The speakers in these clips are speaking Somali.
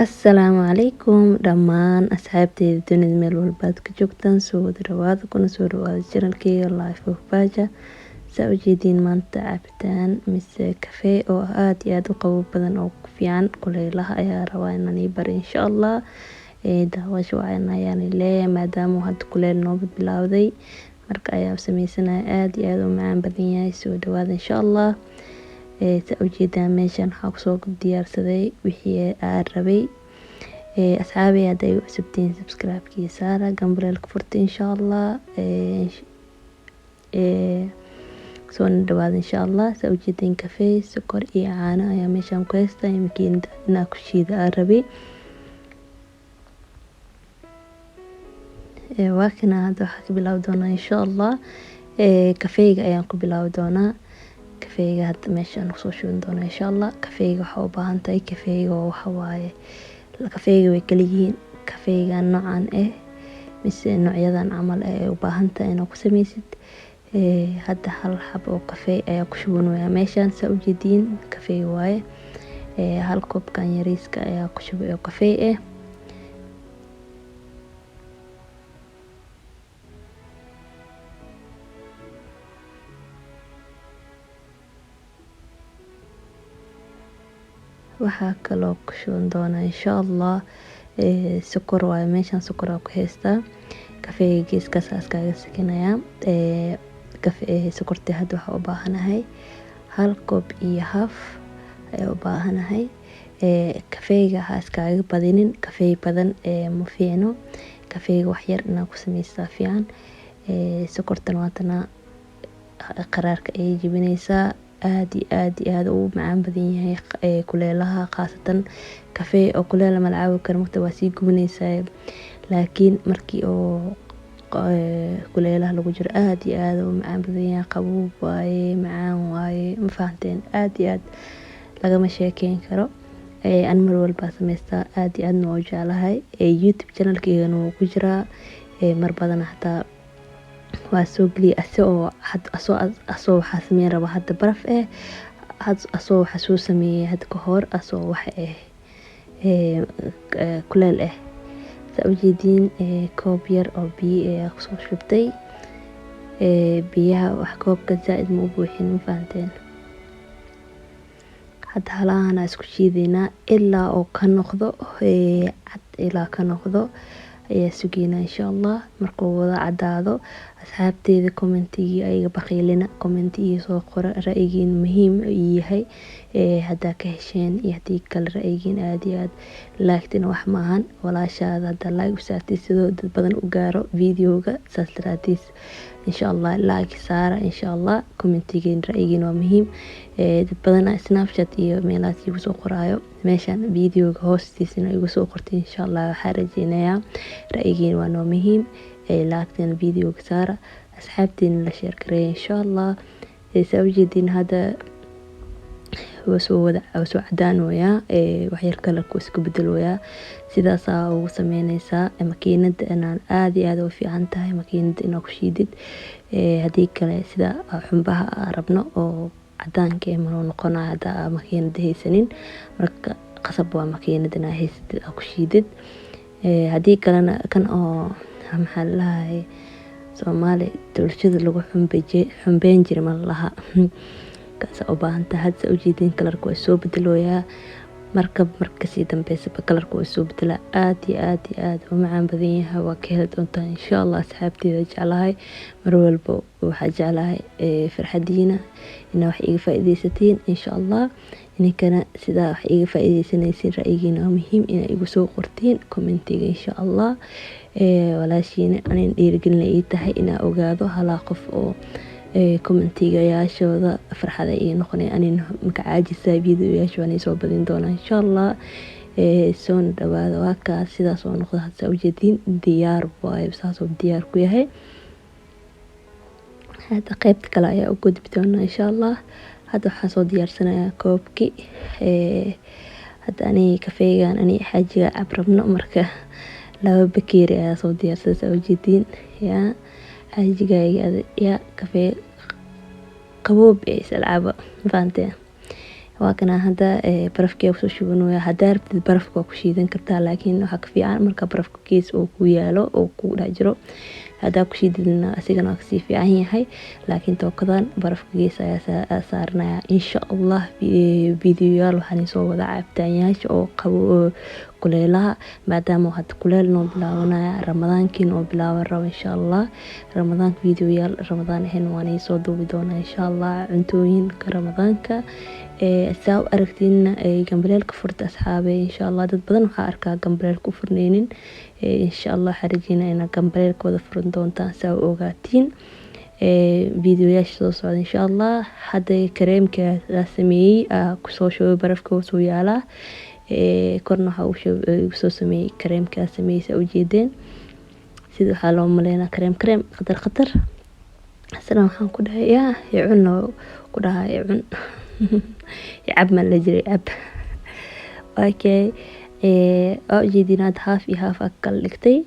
Assalaamu calaykum dhammaan asxaabteyda dunida meel walbaad ka joogtaan soo wada dhawaada kuna soo dhawaada channelkeyga Life of Paja. Saa u jeediin maanta cabitaan mise kafee oo aad iyo aad u qabow badan oo ku fiican kuleylaha ayaa rabaa inaan ii baro insha Allah. Daawasho wacan ayaan leeyahay maadaama hadda kuleyl nooga bilowday marka ayaa sameysanahay aad iyo aad u macaan badan yahay soo dhawaada insha Allah. Saa u jeedaan meeshan waxaa kusoo diyaarsaday wixii aan rabay. asxaabi hadday u cusubtiin subscribe-kii saara gambareelka furta insha Allah. soo dhawaada insha Allah. Saa u jeedin kafee sokor iyo caano ayaa meeshan ku haystaa makiinada inaa ku shiida aan rabay. waa kana hadda waxaa ka bilaabi doonaa insha Allah. kafeega ayaan ku bilaabi doonaa. kafeega hadda meeshan kusoo shuban doonaa insha Allah. kafeega waxaa u baahan tahay kafeega waxa waaye kafeega way kala yihiin kafeega noocan mise noocyadan camal u baahan tahay inaad ku sameysid. hadda hal xabo oo kafee ayaa ku shubanayaa meeshan saa u jeediin kafee waaye. hal koobkan yariiska ayaa ku shubay oo kafee waxaa kaloo ku shuban doonaa insha Allah. sokor waaye meeshan sokor ku haystaa kafeega geeskaas iskaga sakinaya. sokorta hadda waxaa u baahanahay hal koob iyo half ayaa u baahanahay. kafeega ha iskaga badinin kafee badan ma fiicno. kafeega wax yar inaa ku sameystaa fiican. sokortan waatana qaraarka ay jibinaysaa aad iyo aad u macaan badan yahay kuleylaha qaasatan kafee oo kuleyl ma lacabo karo marka waa sii gubanaysaa laakiin markii oo kuleylaha lagu jiro aad iyo aad u macaan badan yahay qabow waaye macaan waaye ma fahanteen aad iyo aad lagama sheekeyn karo. aan mar walba sameystaa aad iyo aad noo jeclahay. YouTube channelkeyga wuu ku jiraa mar badan hataa waa soo geliya asoo waxaa sameyn raba hadda baraf asoo waxaa soo sameeyay hadda ka hor asoo wax kuleyl saa u jeediin koob yar oo biyo ayaa kusoo shubtay. biyaha wax koobka zaaid ma u buuxin ma fahanteen. hadda halahan isku shiideynaa ilaa oo ka noqdo cad ilaa ka noqdo ayaa sugeynaa insha Allah. markuu wada cadaado asxaabteyda commentigii ayaga baqiilina commentigii soo qora ra'yigiin muhiim yahay. haddaa ka hesheen iyo haddii kale ra'yigiin aad iyo aad laagtina wax maahan walaashaada hadda laag u saartay sidoo dad badan u gaaro videoga saas daraadiis insha Allah laag saara insha Allah. commentigiin ra'yigiin waa muhiim. dad badan Snapchat iyo meelahaas igu soo qoraayo meeshan videoga hoostiisana igu soo qortay insha Allah. waxaa rajeynayaa ra'yigiin waa noo muhiim. laagtina videoga saara asxaabteena la share gareeya insha Allah. saa u jeediin hadda soo cadaanooyaa wax yar kalarku isku bedelooyaa sidaasaa ugu sameynaysaa. makiinada inaan aad iyo aad u fiican tahay makiinada inaa ku shiidid. haddii kale sida xumbaha rabno oo cadaanka ma noqonayo hadda makiinada haysanin marka qasab waa makiinada inaa haysatid ku shiidid. haddii kalena kan oo maxaa lahaay Soomaali dulshada lagu xumbeyn jiray ma laha kaas u baahan tahay. hadda u jeedin kalarku waa soo bedelooyaa marka sii dambaysa kalarku waa soo bedelaa aad iyo aad u macaan badan yahay. waa ka heli doontaa insha Allah. asxaabteyda jeclahay mar walba waxaa jeclahay farxadiina inaa wax iga faa'iideysatiin insha Allah. ininkana sidaa wax iga faa'iideysanaysiin ra'yigiina waa muhiim inaa igu soo qortiin commentiga insha Allah. walaashiina anin dhiirigelin ay tahay inaa ogaado halaa qof oo commentiga yaashooda farxada ay noqonay anin maka caajisa videoyaasha waan soo badin doonaa insha Allah. soo dhawaada waa ka sidaas oo noqdo hadda u jeedin diyaar waaye saas oo diyaar ku yahay. hadda qaybta kale ayaa u gudbi doonaa insha Allah. hadda waxaan soo diyaarsanayaa koobkii. hadda ani kafeegan ani xaajiga cabrabno marka laba bakeeri ayaa soo diyaarsaday saa u jeediin yaa xaajigayga yaa kafee qaboob salcaba fahanteen waa kana hadda barafkii kusoo shubanaya. Haddaa rabtid barafka waa ku shiidan kartaa, laakiin waxaa ka fiican marka barafka gees oo ku yaalo oo ku dhex jiro. haddaa ku shiididna asigana waa kasii fiican yahay, laakiin tookadan barafka gees ayaa saaranaya. insha allah videoyaal waxaan soo wada cabitaanyaasha oo qabo kuleelaha, maadaama hadda kuleel noo bilaabanaya, ramadaankii noo bilaaban rabo insha allah. ramadaanka videoyaal ramadaan ahayn waan soo duubi doonaa insha allah, cuntooyinka ramadaanka. saa u aragtiina gambaleelka furta asxaabe insha allah. dad badan waxaa arkaa gambaleelka u furneynin, insha allah xarijiina ina gambaleelka wada furan doontaan saa u ogaatiin videoyaasha soo socda insha allah. hadda kareemka la sameeyey kusoo shubay barafka soo yaalaa, korna waxaa uu soo sameeyey kareemka sameeyay ujeedeen sida waxaa loo maleynaa kareem khatar. asana waxaan ku dhahay yaa cunno ku dhahay cun yacab ma la jiray cab. okay ujeedin hadda haaf iyo haaf kala dhigtay.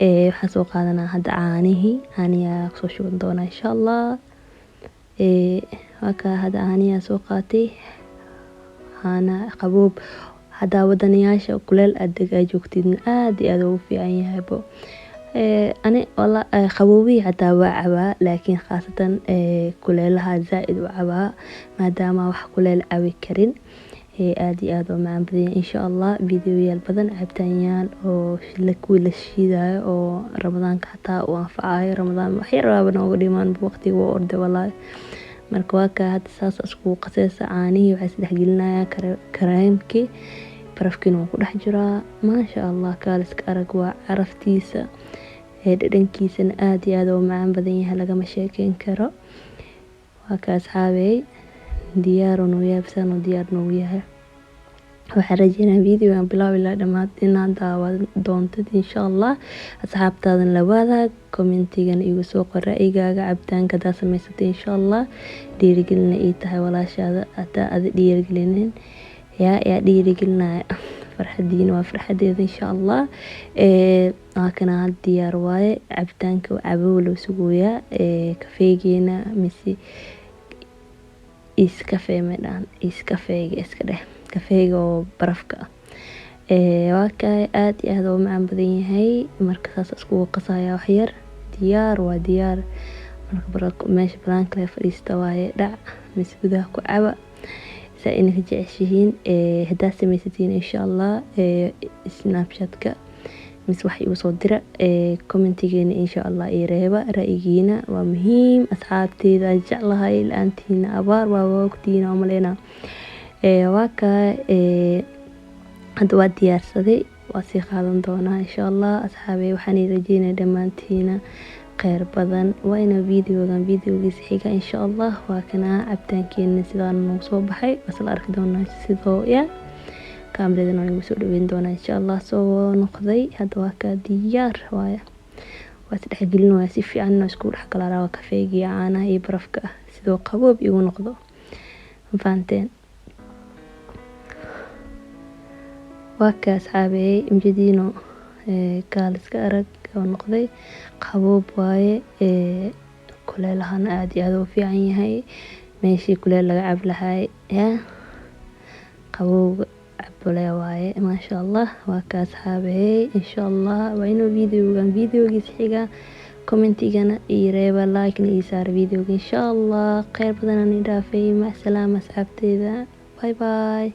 waxaan soo qaadanaa hadda caaniyaa kusoo shuban doonaa insha allah. waa kaa hadda caaniyaa soo qaatay, caana qaboob. haddaa wadanayaasha kuleel aad joogtidna aad iyo aad ugu fiican yahaybo. ani wala qaboobi hadaa waa cabaa, laakiin khaasatan kuleelaha zaaid u cabaa maadaama wax kuleel cabi karin. aad iyo aad oo macaan badan insha allah. videoyaal badan cabitaanyaal oo la shiidayo oo ramadaanka xataa u anfacayo. ramadaan wax yar waaba nooga dhimaan waqtiga waa orday wallahi. marka waa kaa hadda saas iskugu qasaysa caanihii waxaa isdhex gelinayaa kareemkii, barafkiina wuu ku dhex jiraa. maasha allah kaaliska arag waa caraftiisa, dhadhankiisana aad iyo aad oo macaan badan yahay, lagama sheekeyn karo. waa kaa asxaabey diyaar noo yaabsan oo diyaar noo yahay. waxaan rajeynaa videogan bilaab ilaa dhamaad inaad daawan doontid insha allah. asxaabtaadan la wadaag, commentigan igu soo qor ra'yigaaga cabitaanka hadaa samaysatay insha allah. dhiirigelina ii tahay walaashaada, hadaa ada dhiirigelinin yaa dhiirigelinaya. farxadiina waa farxadeeda insha allah. waa kana had diyaar waaye cabitaanka cabow loo sugooyaa. kafeegeena mise iskafee madhaan iskafeega iska dheh kafeega oo barafka waa kaa aad iyo aad oo macaan badan yahay. marka saas iskugu qasaya wax yar diyaar waa diyaar. marka meesha banaanka la fadhiista waaye dhac mise gudaha ku caba saa inaka jeceshihiin. haddaa samaysatiin insha allah snapchatka mise wax igu soo dira, commentigeena insha allah ii reeba ra'yigiina waa muhiim. asxaabteeda jeclahay la-aantiina abaar waa waqtiina oo maleynaa. waa kaa hadda waa diyaarsaday, waa sii qaadan doonaa insha allah. asxaabey waxaan rajeynaya dhammaantiina kheyr badan. waa ina videogiisa xiga insha allah. waa kana cabitaankeena sidaan nagu soo baxay, wasla arki doonaa sidoo kaamiradan igu soo dhaweyn doonaa insha allah. soo noqday hadda waa kaa diyaar waaye. waa isdhex gelin si fiican inuu isku dhex galaa kafeega caanaha iyo barafka sidoo qaboob igu noqdo. fahanteen? waa kaa asxaabey imjadiino kaaliska arag oo noqday qaboob waaye. kuleelahana aad iyo aad u fiican yahay. meeshii kuleel laga cab lahay qabowga cabole waaye maasha allah. waa kaa asxaabey insha allah. waa inuu videogiisa xiga, commentigana ii reeba, like-na ii saar videoga insha allah. kheyr badan aan ii dhaafay. mac salaama asxaabteeda, bye bye.